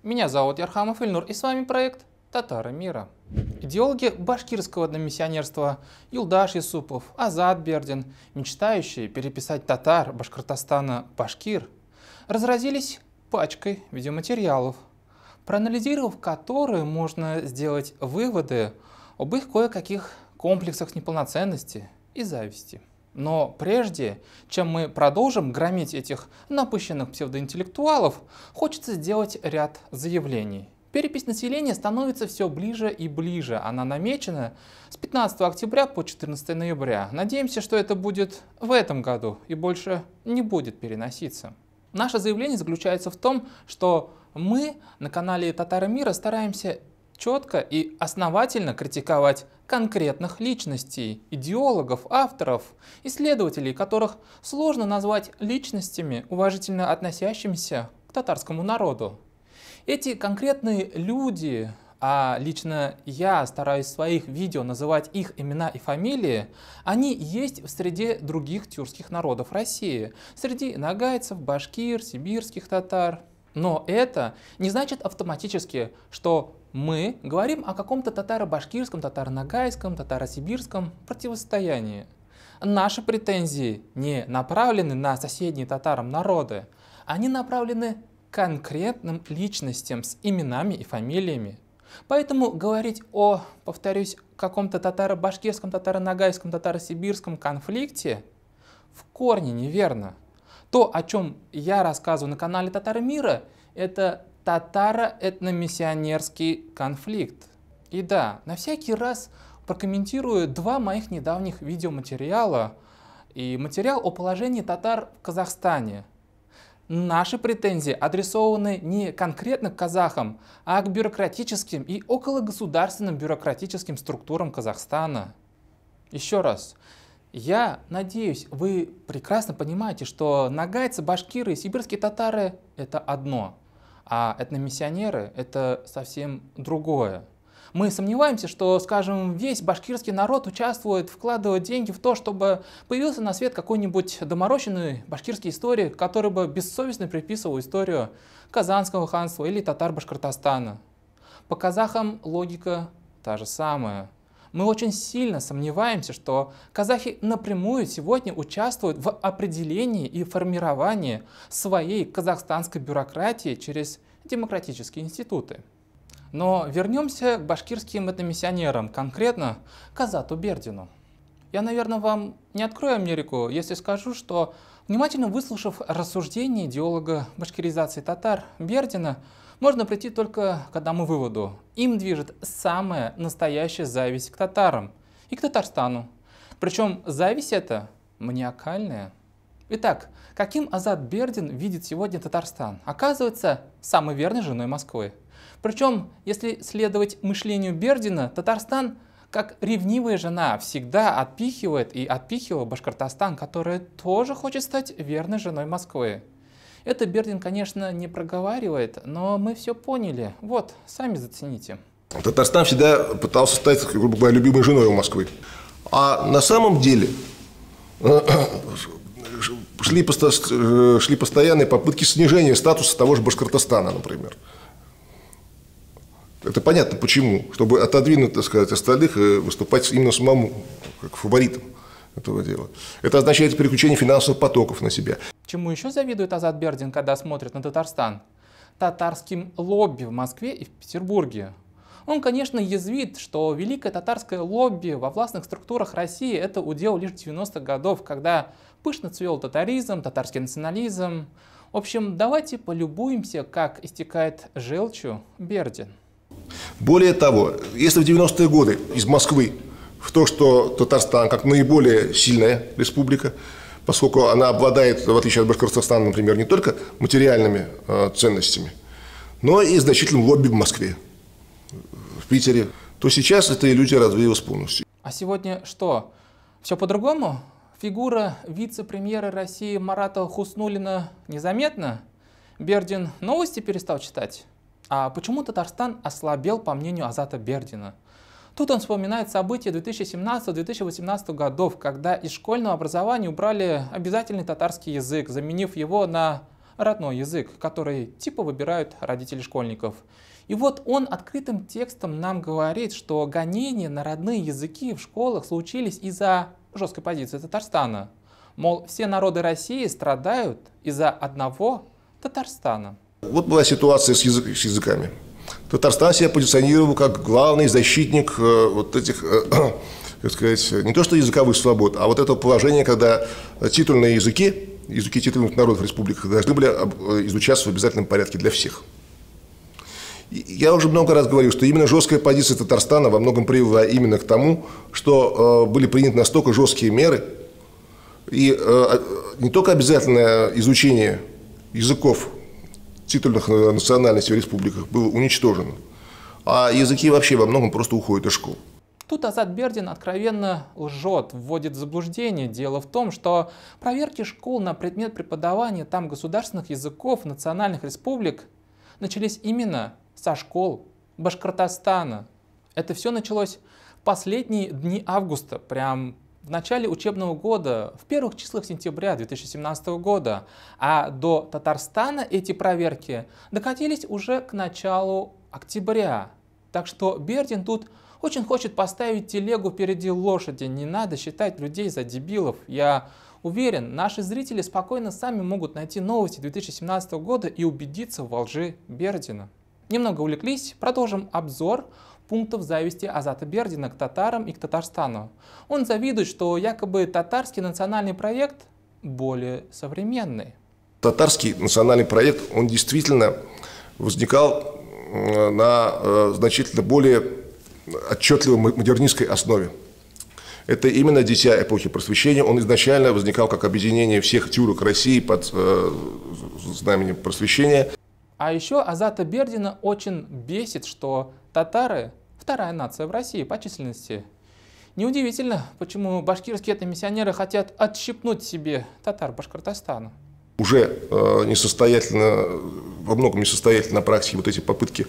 Меня зовут Ярхамов Ильнур, и с вами проект «Татары мира». Идеологи башкирского одномиссионерства Юлдаш Юсупов, Азат Бердин, мечтающие переписать татар Башкортостана башкир, разразились пачкой видеоматериалов, проанализировав которые можно сделать выводы об их кое-каких комплексах неполноценности и зависти. Но прежде, чем мы продолжим громить этих напыщенных псевдоинтеллектуалов, хочется сделать ряд заявлений. Перепись населения становится все ближе и ближе. Она намечена с 15 октября по 14 ноября. Надеемся, что это будет в этом году и больше не будет переноситься. Наше заявление заключается в том, что мы на канале «Татары мира» стараемся четко и основательно критиковать конкретных личностей, идеологов, авторов, исследователей, которых сложно назвать личностями, уважительно относящимися к татарскому народу. Эти конкретные люди, а лично я стараюсь в своих видео называть их имена и фамилии, они есть в среде других тюркских народов России, среди нагайцев, башкир, сибирских татар. Но это не значит автоматически, что мы говорим о каком-то татаро-башкирском, татаро-нагайском, татаро-сибирском противостоянии. Наши претензии не направлены на соседние татарам народы, они направлены конкретным личностям с именами и фамилиями. Поэтому говорить о, повторюсь, каком-то татаро-башкирском, татаро-нагайском, татаро-сибирском конфликте в корне неверно. То, о чем я рассказываю на канале «Татары мира», это татаро-этномиссионерский конфликт. И да, на всякий раз прокомментирую два моих недавних видеоматериала и материал о положении татар в Казахстане. Наши претензии адресованы не конкретно к казахам, а к бюрократическим и окологосударственным бюрократическим структурам Казахстана. Еще раз. Я надеюсь, вы прекрасно понимаете, что нагайцы, башкиры и сибирские татары – это одно, а этномиссионеры – это совсем другое. Мы сомневаемся, что, скажем, весь башкирский народ участвует, вкладывает деньги в то, чтобы появился на свет какой-нибудь доморощенный башкирский историк, который бы бессовестно приписывал историю Казанского ханства или татар Башкортостана. По казахам логика та же самая. Мы очень сильно сомневаемся, что казахи напрямую сегодня участвуют в определении и формировании своей казахстанской бюрократии через демократические институты. Но вернемся к башкирским этномиссионерам, конкретно к Азату Бердину. Я, наверное, вам не открою Америку, если скажу, что, внимательно выслушав рассуждения идеолога башкиризации татар Бердина, можно прийти только к одному выводу. Им движет самая настоящая зависть к татарам и к Татарстану. Причем зависть эта маниакальная. Итак, каким Азат Бердин видит сегодня Татарстан? Оказывается, самой верной женой Москвы. Причем, если следовать мышлению Бердина, Татарстан, как ревнивая жена, всегда отпихивает и отпихивала Башкортостан, которая тоже хочет стать верной женой Москвы. Это Бердин, конечно, не проговаривает, но мы все поняли. Вот, сами зацените. Татарстан всегда пытался стать, грубо говоря, любимой женой у Москвы. А на самом деле шли постоянные попытки снижения статуса того же Башкортостана, например. Это понятно почему. Чтобы отодвинуть, так сказать, остальных и выступать именно самому, как фаворитом этого дела. Это означает переключение финансовых потоков на себя. Чему еще завидует Азат Бердин, когда смотрит на Татарстан? Татарским лобби в Москве и в Петербурге. Он, конечно, язвит, что великое татарское лобби во властных структурах России – это удел лишь 90-х годов, когда пышно цвел татаризм, татарский национализм. В общем, давайте полюбуемся, как истекает желчью Бердин. Более того, если в 90-е годы из Москвы в то, что Татарстан как наиболее сильная республика, поскольку она обладает, в отличие от Башкортостана, например, не только материальными ценностями, но и значительным лобби в Москве, в Питере, то сейчас эта иллюзия развеялась полностью. А сегодня что? Все по-другому? Фигура вице-премьера России Марата Хуснуллина незаметна? Бердин новости перестал читать? А почему Татарстан ослабел, по мнению Азата Бердина? Тут он вспоминает события 2017-2018 годов, когда из школьного образования убрали обязательный татарский язык, заменив его на родной язык, который типа выбирают родители школьников. И вот он открытым текстом нам говорит, что гонения на родные языки в школах случились из-за жесткой позиции Татарстана. Мол, все народы России страдают из-за одного Татарстана. Вот была ситуация с языками. Татарстан себя позиционировал как главный защитник вот этих, как сказать, не то что языковых свобод, а вот этого положения, когда титульные языки титульных народов в республиках должны были изучаться в обязательном порядке для всех. Я уже много раз говорил, что именно жесткая позиция Татарстана во многом привела именно к тому, что были приняты настолько жесткие меры, и не только обязательное изучение языков титульных национальностей в республиках было уничтожено, а языки вообще во многом просто уходят из школ. Тут Азат Бердин откровенно лжет, вводит в заблуждение. Дело в том, что проверки школ на предмет преподавания там государственных языков национальных республик начались именно со школ Башкортостана. Это все началось в последние дни августа, прям в начале учебного года, в первых числах сентября 2017 года. А до Татарстана эти проверки докатились уже к началу октября. Так что Бердин тут очень хочет поставить телегу впереди лошади. Не надо считать людей за дебилов. Я уверен, наши зрители спокойно сами могут найти новости 2017 года и убедиться во лжи Бердина. Немного увлеклись, продолжим обзор пунктов зависти Азата Бердина к татарам и к Татарстану. Он завидует, что якобы татарский национальный проект более современный. Татарский национальный проект, он действительно возникал на значительно более отчетливой модернистской основе. Это именно дитя эпохи Просвещения. Он изначально возникал как объединение всех тюрок России под знаменем Просвещения. А еще Азата Бердина очень бесит, что татары – вторая нация в России по численности. Неудивительно, почему башкирские этномиссионеры хотят отщипнуть себе татар Башкортостана. Уже несостоятельно, во многом несостоятельно на практике вот эти попытки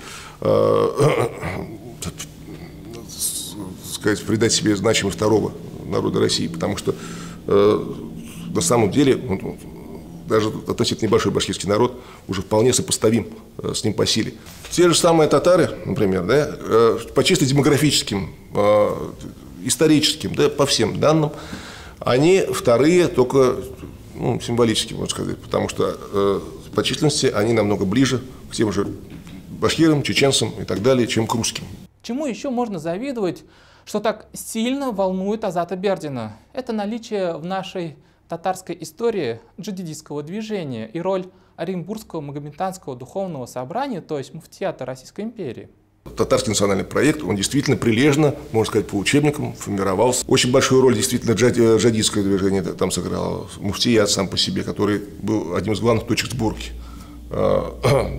сказать, придать себе значимость второго народа России, потому что на самом деле даже относительно небольшой башкирский народ уже вполне сопоставим с ним по силе. Те же самые татары, например, да, по чисто демографическим, историческим, да, по всем данным, они вторые, только символически, можно сказать, потому что по численности они намного ближе к тем же башкирам, чеченцам и так далее, чем к русским. Чему еще можно завидовать, что так сильно волнует Азата Бердина? Это наличие в нашей татарской истории джадидистского движения и роль Оренбургского магометанского духовного собрания, то есть муфтията Российской империи. Татарский национальный проект, он действительно прилежно, можно сказать, по учебникам формировался. Очень большую роль действительно джадидское движение там сыграло. Муфтият сам по себе, который был одним из главных точек сборки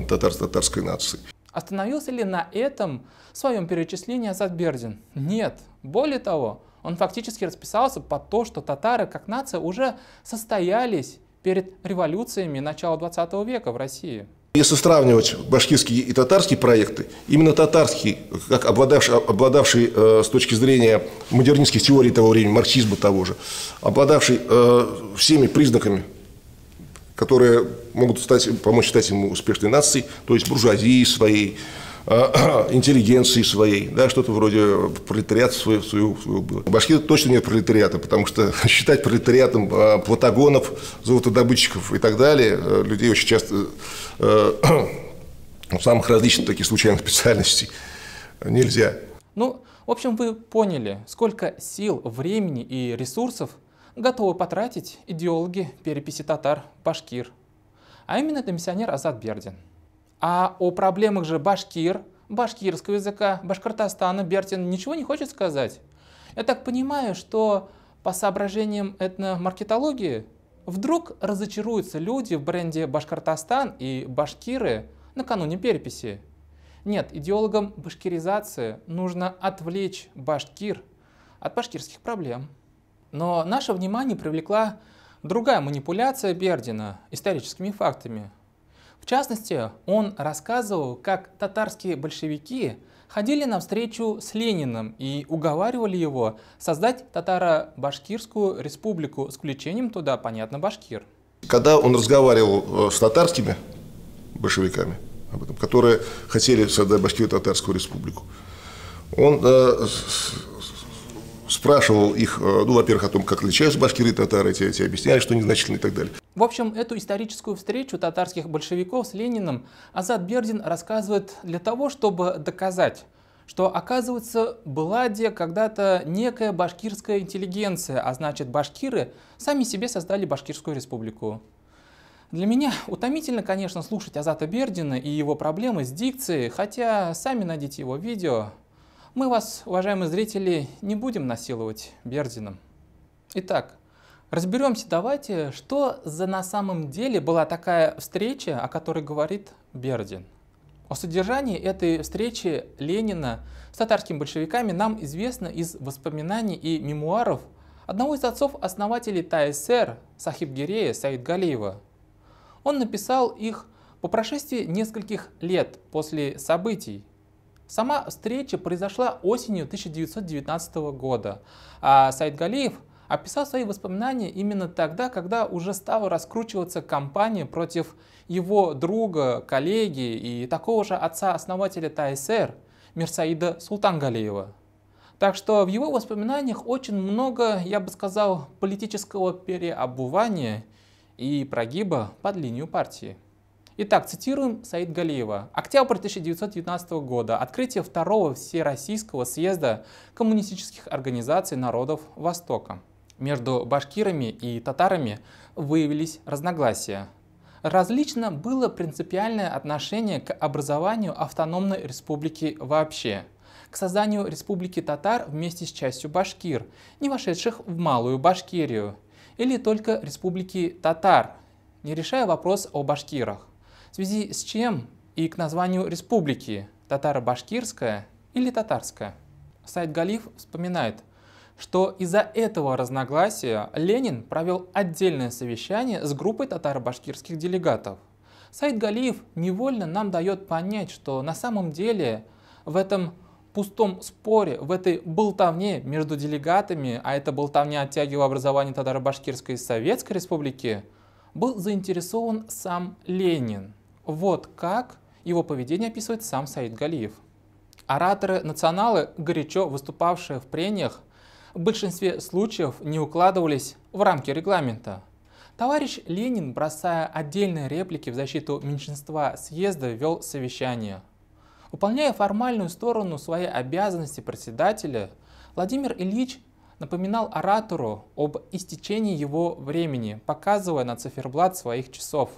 татарской нации. Остановился ли на этом в своем перечислении Азат Бердин? Нет. Более того, он фактически расписался под то, что татары как нация уже состоялись перед революциями начала 20 века в России. Если сравнивать башкирские и татарские проекты, именно татарский, как обладавший с точки зрения модернистских теорий того времени, марксизма того же, обладавший всеми признаками, которые могут помочь стать ему успешной нацией, то есть буржуазией своей, интеллигенции своей, да, что-то вроде пролетариата своего было. В Башкирии точно нет пролетариата, потому что считать пролетариатом платагонов, золотодобытчиков и так далее, людей очень часто самых различных таких случайных специальностей нельзя. Ну, в общем, вы поняли, сколько сил, времени и ресурсов готовы потратить идеологи переписи татар-башкир. А именно это миссионер Азат Бердин. А о проблемах же башкирского языка, Башкортостана Бердин ничего не хочет сказать. Я так понимаю, что по соображениям этномаркетологии вдруг разочаруются люди в бренде Башкортостан и башкиры накануне переписи. Нет, идеологам башкиризации нужно отвлечь башкир от башкирских проблем. Но наше внимание привлекла другая манипуляция Бердина историческими фактами. В частности, он рассказывал, как татарские большевики ходили на встречу с Лениным и уговаривали его создать татаро-башкирскую республику с включением туда, понятно, башкир. Когда он разговаривал с татарскими большевиками, об этом, которые хотели создать Башкиро-Татарскую республику, он спрашивал их, ну, во-первых, о том, как отличаются башкиры и татары, те объясняли, что они значительны и так далее. В общем, эту историческую встречу татарских большевиков с Лениным Азат Бердин рассказывает для того, чтобы доказать, что, оказывается, была где когда-то некая башкирская интеллигенция, а значит, башкиры сами себе создали Башкирскую республику. Для меня утомительно, конечно, слушать Азата Бердина и его проблемы с дикцией, хотя сами найдите его видео. Мы вас, уважаемые зрители, не будем насиловать Бердином. Итак, разберемся давайте, что за на самом деле была такая встреча, о которой говорит Бердин. О содержании этой встречи Ленина с татарскими большевиками нам известно из воспоминаний и мемуаров одного из отцов-основателей ТАССР Сахибгерея Саидгалиева. Он написал их по прошествии нескольких лет после событий. Сама встреча произошла осенью 1919 года, а Саидгалиев описал свои воспоминания именно тогда, когда уже стала раскручиваться кампания против его друга, коллеги и такого же отца-основателя ТАССР Мирсаида Султангалиева. Так что в его воспоминаниях очень много, я бы сказал, политического переобувания и прогиба под линию партии. Итак, цитируем Саидгалиева. Октябрь 1919 года. Открытие второго Всероссийского съезда коммунистических организаций народов Востока. Между башкирами и татарами выявились разногласия. Различно было принципиальное отношение к образованию автономной республики вообще, к созданию республики татар вместе с частью башкир, не вошедших в Малую Башкирию, или только республики татар, не решая вопрос о башкирах. В связи с чем и к названию республики татаро-башкирская или татарская. Саидгалиев вспоминает, что из-за этого разногласия Ленин провел отдельное совещание с группой татаро-башкирских делегатов. Саидгалиев невольно нам дает понять, что на самом деле в этом пустом споре, в этой болтовне между делегатами, а эта болтовня оттягивала образование татаро-башкирской советской республики, был заинтересован сам Ленин. Вот как его поведение описывает сам Саидгалиев. Ораторы-националы, горячо выступавшие в прениях, в большинстве случаев не укладывались в рамки регламента. Товарищ Ленин, бросая отдельные реплики в защиту меньшинства съезда, вел совещание. Выполняя формальную сторону своей обязанности председателя, Владимир Ильич напоминал оратору об истечении его времени, показывая на циферблат своих часов.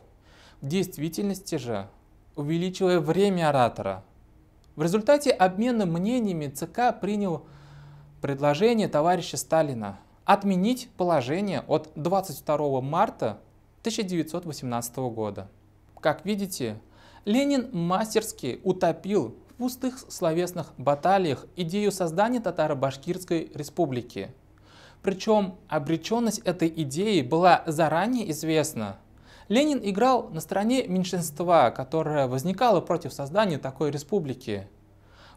В действительности же увеличивая время оратора. В результате обмена мнениями ЦК принял предложение товарища Сталина отменить положение от 22 марта 1918 года. Как видите, Ленин мастерски утопил в пустых словесных баталиях идею создания татаро-башкирской республики. Причем обреченность этой идеи была заранее известна. Ленин играл на стороне меньшинства, которое возникало против создания такой республики.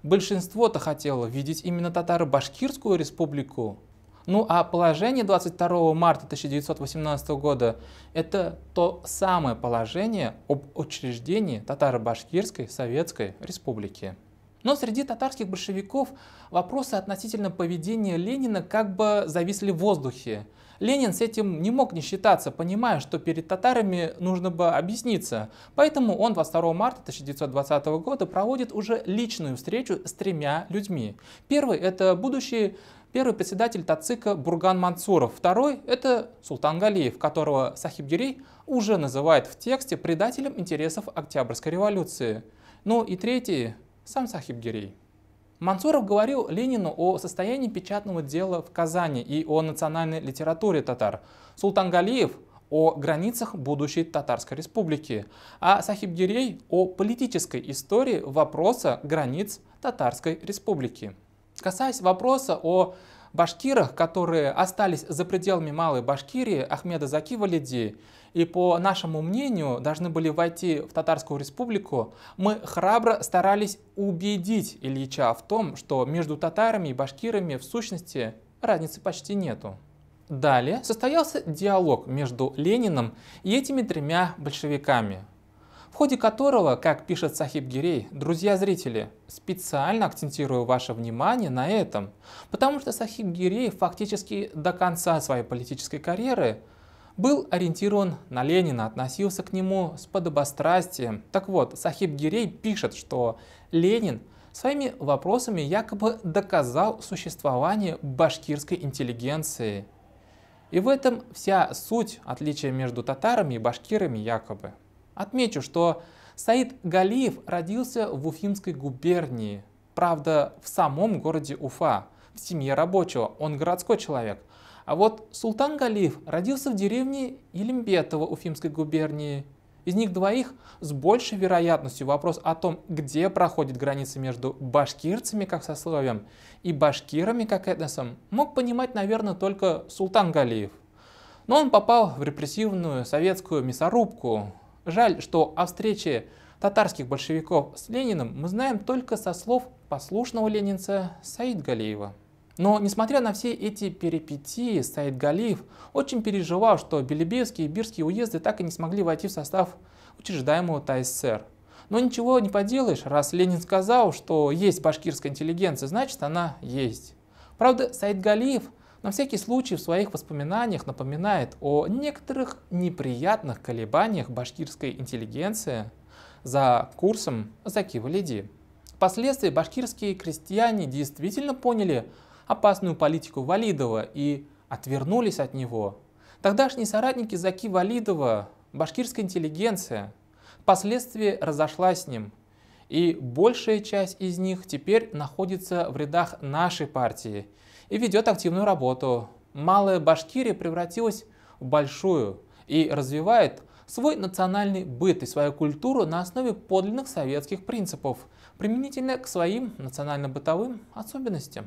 Большинство-то хотело видеть именно татаро-башкирскую республику. Ну а положение 22 марта 1918 года – это то самое положение об учреждении татаро-башкирской советской республики. Но среди татарских большевиков вопросы относительно поведения Ленина как бы зависли в воздухе. Ленин с этим не мог не считаться, понимая, что перед татарами нужно бы объясниться. Поэтому он 22 марта 1920 года проводит уже личную встречу с 3 людьми. Первый – это будущий первый председатель ТАЦИКа Бурган Мансуров. Второй – это Султангалиев, которого Сахибгерей уже называет в тексте предателем интересов Октябрьской революции. Ну и третий – сам Сахибгерей. Мансуров говорил Ленину о состоянии печатного дела в Казани и о национальной литературе татар. Султангалиев о границах будущей Татарской республики, а Сахибгерей о политической истории вопроса границ Татарской республики. Касаясь вопроса о башкирах, которые остались за пределами Малой Башкирии, Ахмеда Заки Валиди, и по нашему мнению должны были войти в Татарскую республику, мы храбро старались убедить Ильича в том, что между татарами и башкирами в сущности разницы почти нету. Далее состоялся диалог между Лениным и этими тремя большевиками, в ходе которого, как пишет Сахиб Гирей, друзья зрители, специально акцентирую ваше внимание на этом, потому что Сахиб Гирей фактически до конца своей политической карьеры был ориентирован на Ленина, относился к нему с подобострастием. Так вот, Сахиб Гирей пишет, что Ленин своими вопросами якобы доказал существование башкирской интеллигенции. И в этом вся суть отличия между татарами и башкирами якобы. Отмечу, что Саид Галиев родился в Уфимской губернии, правда в самом городе Уфа, в семье рабочего, он городской человек. А вот Султан Галиев родился в деревне Илимбетово Уфимской губернии. Из них двоих с большей вероятностью вопрос о том, где проходит граница между башкирцами как сословием и башкирами как этносом, мог понимать, наверное, только Султан Галиев. Но он попал в репрессивную советскую мясорубку. Жаль, что о встрече татарских большевиков с Лениным мы знаем только со слов послушного ленинца Саида Галиева. Но, несмотря на все эти перипетии, Саид Галиев очень переживал, что Белебеевские и Бирские уезды так и не смогли войти в состав учреждаемого ТАССР. Но ничего не поделаешь, раз Ленин сказал, что есть башкирская интеллигенция, значит она есть. Правда, Саид Галиев на всякий случай в своих воспоминаниях напоминает о некоторых неприятных колебаниях башкирской интеллигенции за курсом Заки Валиди. Впоследствии башкирские крестьяне действительно поняли опасную политику Валидова и отвернулись от него. Тогдашние соратники Заки Валидова, башкирская интеллигенция, впоследствии разошлась с ним, и большая часть из них теперь находится в рядах нашей партии и ведет активную работу. Малая Башкирия превратилась в большую и развивает свой национальный быт и свою культуру на основе подлинных советских принципов, применительно к своим национально-бытовым особенностям.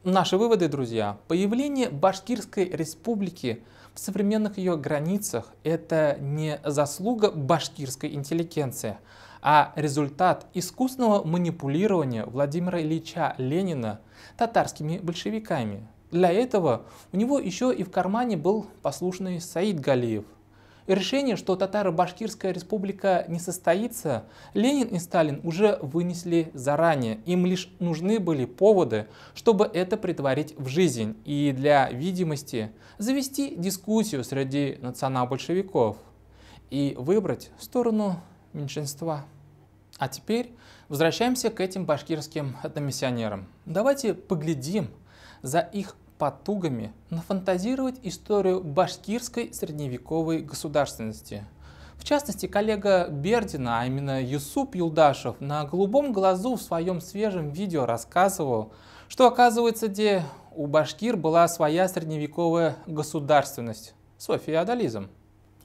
Наши выводы, друзья. Появление Башкирской республики в современных ее границах – это не заслуга башкирской интеллигенции, а результат искусного манипулирования Владимира Ильича Ленина татарскими большевиками. Для этого у него еще и в кармане был послушный Саид Галиев. И решение, что Татаро-Башкирская республика не состоится, Ленин и Сталин уже вынесли заранее. Им лишь нужны были поводы, чтобы это претворить в жизнь и для видимости завести дискуссию среди национал-большевиков и выбрать сторону меньшинства. А теперь возвращаемся к этим башкирским этномиссионерам. Давайте поглядим за их потугами нафантазировать историю башкирской средневековой государственности. В частности, коллега Бердина, а именно Юсуп Юлдашев, на голубом глазу в своем свежем видео рассказывал, что, оказывается, где у башкир была своя средневековая государственность, свой феодализм.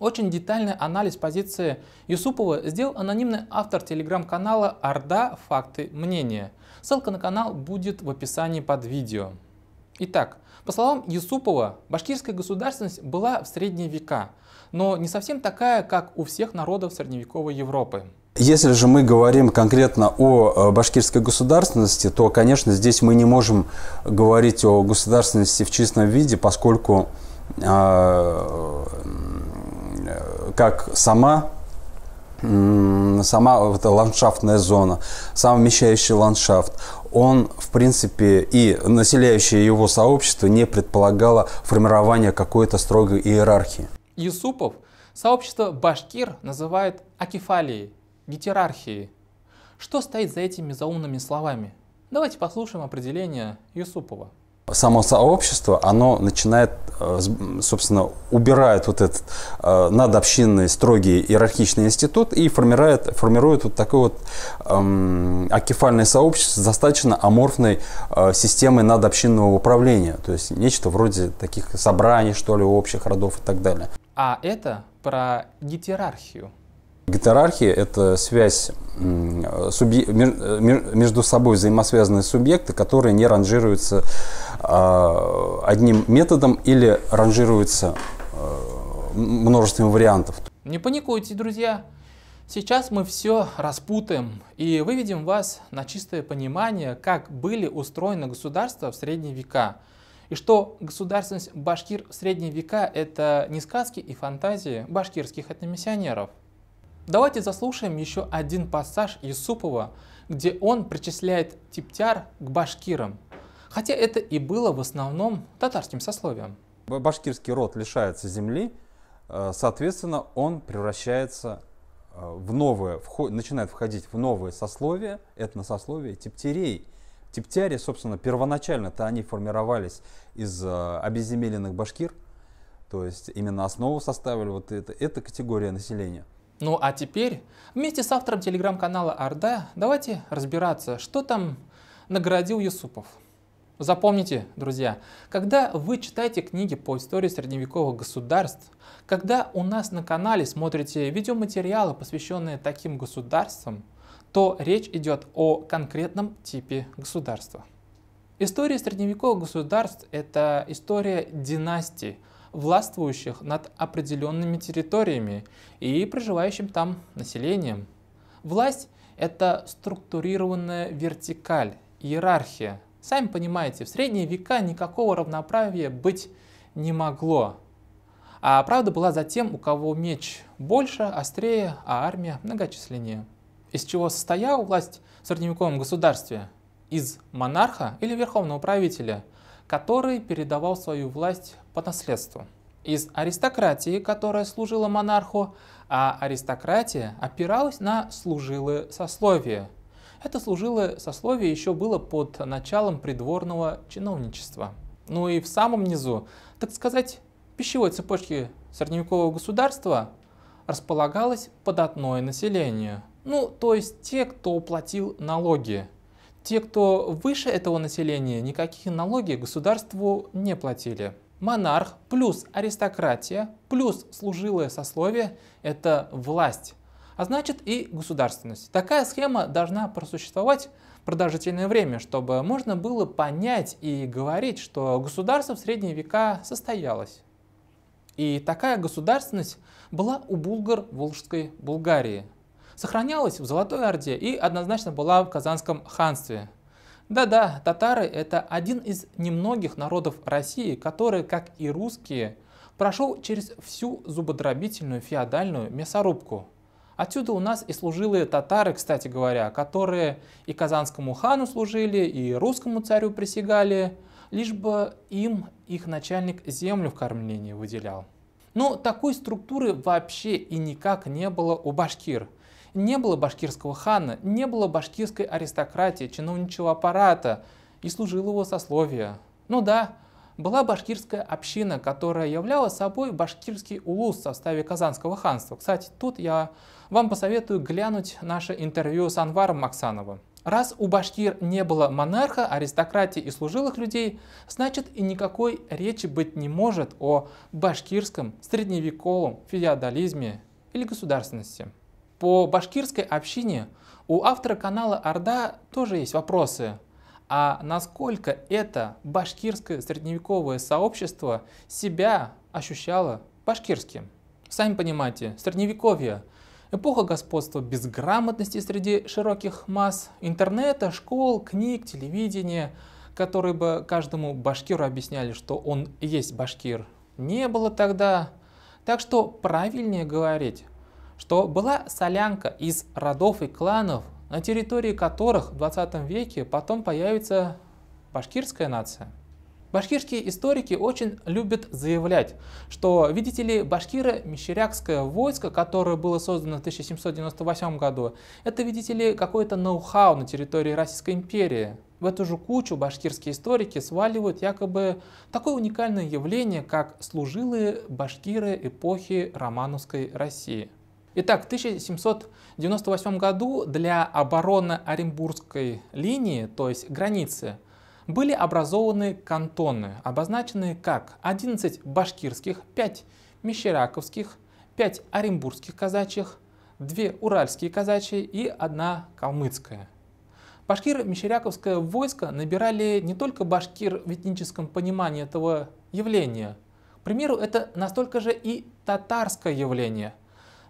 Очень детальный анализ позиции Юсупова сделал анонимный автор телеграм-канала «Орда. Факты. Мнения». Ссылка на канал будет в описании под видео. Итак, по словам Юсупова, башкирская государственность была в средние века, но не совсем такая, как у всех народов средневековой Европы. Если же мы говорим конкретно о башкирской государственности, то, конечно, здесь мы не можем говорить о государственности в чистом виде, поскольку как сама эта ландшафтная зона, сам вмещающий ландшафт, он, в принципе, и населяющее его сообщество не предполагало формирования какой-то строгой иерархии. Юсупов сообщество башкир называет акефалией, гетерархией. Что стоит за этими заумными словами? Давайте послушаем определение Юсупова. Само сообщество, оно начинает, собственно, убирает вот этот надобщинный, строгий иерархичный институт и формирует вот такое вот акефальное сообщество с достаточно аморфной системой надобщинного управления. То есть нечто вроде таких собраний, что ли, общих родов и так далее. А это про гетерархию. Гетерархия – это связь между собой взаимосвязанные субъекты, которые не ранжируются одним методом или ранжируются множеством вариантов. Не паникуйте, друзья. Сейчас мы все распутаем и выведем вас на чистое понимание, как были устроены государства в средние века. и что государственность башкир в средние века – это не сказки и фантазии башкирских этномиссионеров. Давайте заслушаем еще один пассаж Юсупова, где он причисляет типтяр к башкирам, хотя это и было в основном татарским сословием. Башкирский род лишается земли, соответственно, он превращается в новое, начинает входить в новые сословия, этносословия типтярей. Типтяри, собственно, первоначально-то они формировались из обезземеленных башкир, то есть именно основу составили вот эта категория населения. Ну а теперь вместе с автором телеграм-канала Орда давайте разбираться, что там наградил Юсупов. Запомните, друзья, когда вы читаете книги по истории средневековых государств, когда у нас на канале смотрите видеоматериалы, посвященные таким государствам, то речь идет о конкретном типе государства. История средневековых государств – это история династий, властвующих над определенными территориями и проживающим там населением. Власть – это структурированная вертикаль, иерархия. Сами понимаете, в средние века никакого равноправия быть не могло. А правда была за тем, у кого меч больше, острее, а армия многочисленнее. Из чего состояла власть в средневековом государстве? Из монарха или верховного правителя, который передавал свою власть по наследству. Из аристократии, которая служила монарху, а аристократия опиралась на служилые сословия. Это служилое сословие еще было под началом придворного чиновничества. Ну и в самом низу, так сказать, пищевой цепочки средневекового государства располагалось податное население. Ну, то есть те, кто платил налоги. Те, кто выше этого населения, никакие налоги государству не платили. Монарх плюс аристократия плюс служилое сословие – это власть. А значит и государственность. Такая схема должна просуществовать продолжительное время, чтобы можно было понять и говорить, что государство в средние века состоялось. И такая государственность была у булгар Волжской Булгарии. Сохранялась в Золотой Орде и однозначно была в Казанском ханстве. Да-да, татары – это один из немногих народов России, который, как и русские, прошел через всю зубодробительную феодальную мясорубку. Отсюда у нас и служилые татары, кстати говоря, которые и казанскому хану служили, и русскому царю присягали, лишь бы им их начальник землю в кормлении выделял. Но такой структуры вообще и никак не было у башкир. Не было башкирского хана, не было башкирской аристократии, чиновничьего аппарата и служилого сословия. Ну да, была башкирская община, которая являла собой башкирский улус в составе Казанского ханства. Кстати, тут я вам посоветую глянуть наше интервью с Анваром Максановым. Раз у башкир не было монарха, аристократии и служилых людей, значит и никакой речи быть не может о башкирском средневековом феодализме или государственности. По башкирской общине у автора канала Орда тоже есть вопросы. А насколько это башкирское средневековое сообщество себя ощущало башкирским? Сами понимаете, средневековье, эпоха господства безграмотности среди широких масс, интернета, школ, книг, телевидения, которые бы каждому башкиру объясняли, что он и есть башкир, не было тогда. Так что правильнее говорить, что была солянка из родов и кланов, на территории которых в 20 веке потом появится башкирская нация. Башкирские историки очень любят заявлять, что, видите ли, башкиро-мещерякское войско, которое было создано в 1798 году, это, видите ли, какое-то ноу-хау на территории Российской империи. В эту же кучу башкирские историки сваливают якобы такое уникальное явление, как служилые башкиры эпохи Романовской России. Итак, в 1798 году для обороны Оренбургской линии, то есть границы, были образованы кантоны, обозначенные как 11 башкирских, 5 мещеряковских, 5 оренбургских казачьих, 2 уральские казачьи и 1 калмыцкая. Башкиро-мещеряковское войско набирали не только башкир в этническом понимании этого явления. К примеру, это настолько же и татарское явление.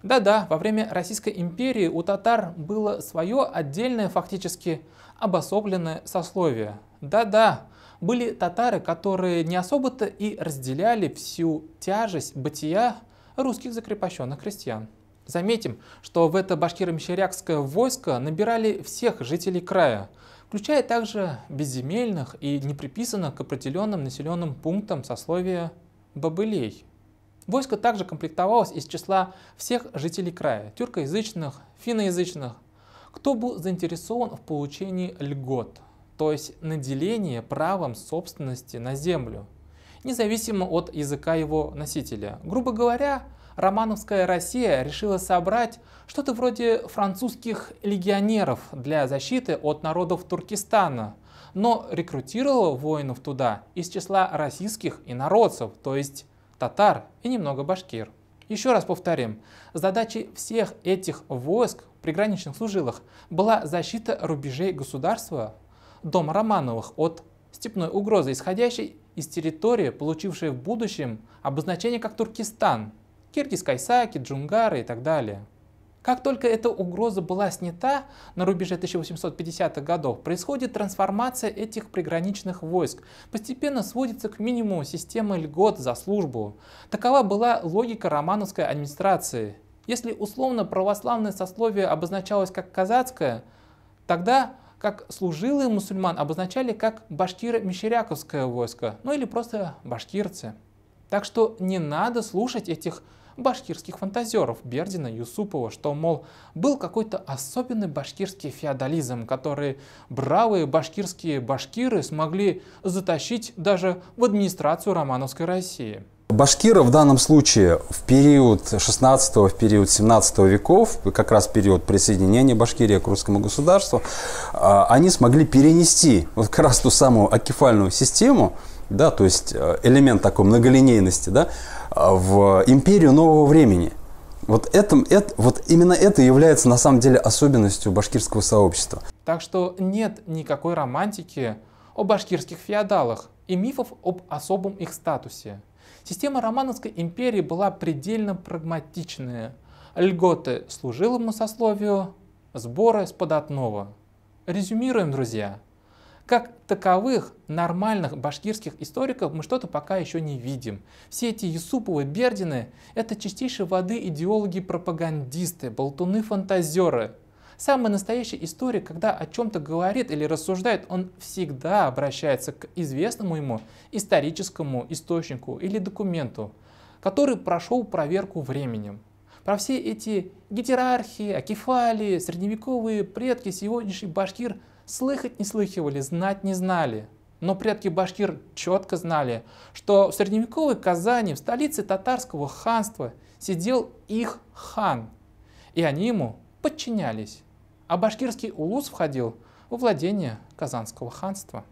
Да-да, во время Российской империи у татар было свое отдельное фактически обособленное сословие. Да-да, были татары, которые не особо-то и разделяли всю тяжесть бытия русских закрепощенных крестьян. Заметим, что в это башкиро-мещерякское войско набирали всех жителей края, включая также безземельных и не приписанных к определенным населенным пунктам сословия бобылей. Войско также комплектовалось из числа всех жителей края, тюркоязычных, финноязычных, кто был заинтересован в получении льгот, то есть наделение правом собственности на землю, независимо от языка его носителя. Грубо говоря, романовская Россия решила собрать что-то вроде французских легионеров для защиты от народов Туркестана, но рекрутировала воинов туда из числа российских инородцев, то есть татар и немного башкир. Еще раз повторим, задачей всех этих войск, приграничных служилых, была защита рубежей государства дома Романовых от степной угрозы, исходящей из территории, получившей в будущем обозначение как Туркестан, Киргиз-Кайсаки, Джунгары и так далее. Как только эта угроза была снята на рубеже 1850-х годов, происходит трансформация этих приграничных войск. Постепенно сводится к минимуму система льгот за службу. Такова была логика романовской администрации. Если условно православное сословие обозначалось как казацкое, тогда как служилые мусульман обозначали как башкиро-мещеряковское войско, ну или просто башкирцы. Так что не надо слушать этих башкирских фантазеров Бердина, Юсупова, что, мол, был какой-то особенный башкирский феодализм, который бравые башкирские башкиры смогли затащить даже в администрацию романовской России. Башкиры в данном случае в период 16 в период 17 веков, как раз период присоединения Башкирии к русскому государству, они смогли перенести вот как раз ту самую акефальную систему, да, то есть элемент такой многолинейности, да, в империю нового времени. Вот именно это является на самом деле особенностью башкирского сообщества. Так что нет никакой романтики о башкирских феодалах и мифов об особом их статусе. Система Романовской империи была предельно прагматичная. Льготы служилому сословию, сборы с податного. Резюмируем, друзья. Как таковых нормальных башкирских историков мы что-то пока еще не видим. Все эти Юсуповы, Бердины — это чистейшей воды идеологи-пропагандисты, болтуны-фантазеры. Самый настоящий историк, когда о чем-то говорит или рассуждает, он всегда обращается к известному ему историческому источнику или документу, который прошел проверку временем. Про все эти гетерархии, акефалии, средневековые предки сегодняшних башкир слыхать не слыхивали, знать не знали. Но предки башкир четко знали, что в средневековой Казани, в столице татарского ханства, сидел их хан, и они ему подчинялись. А башкирский улус входил во владение Казанского ханства.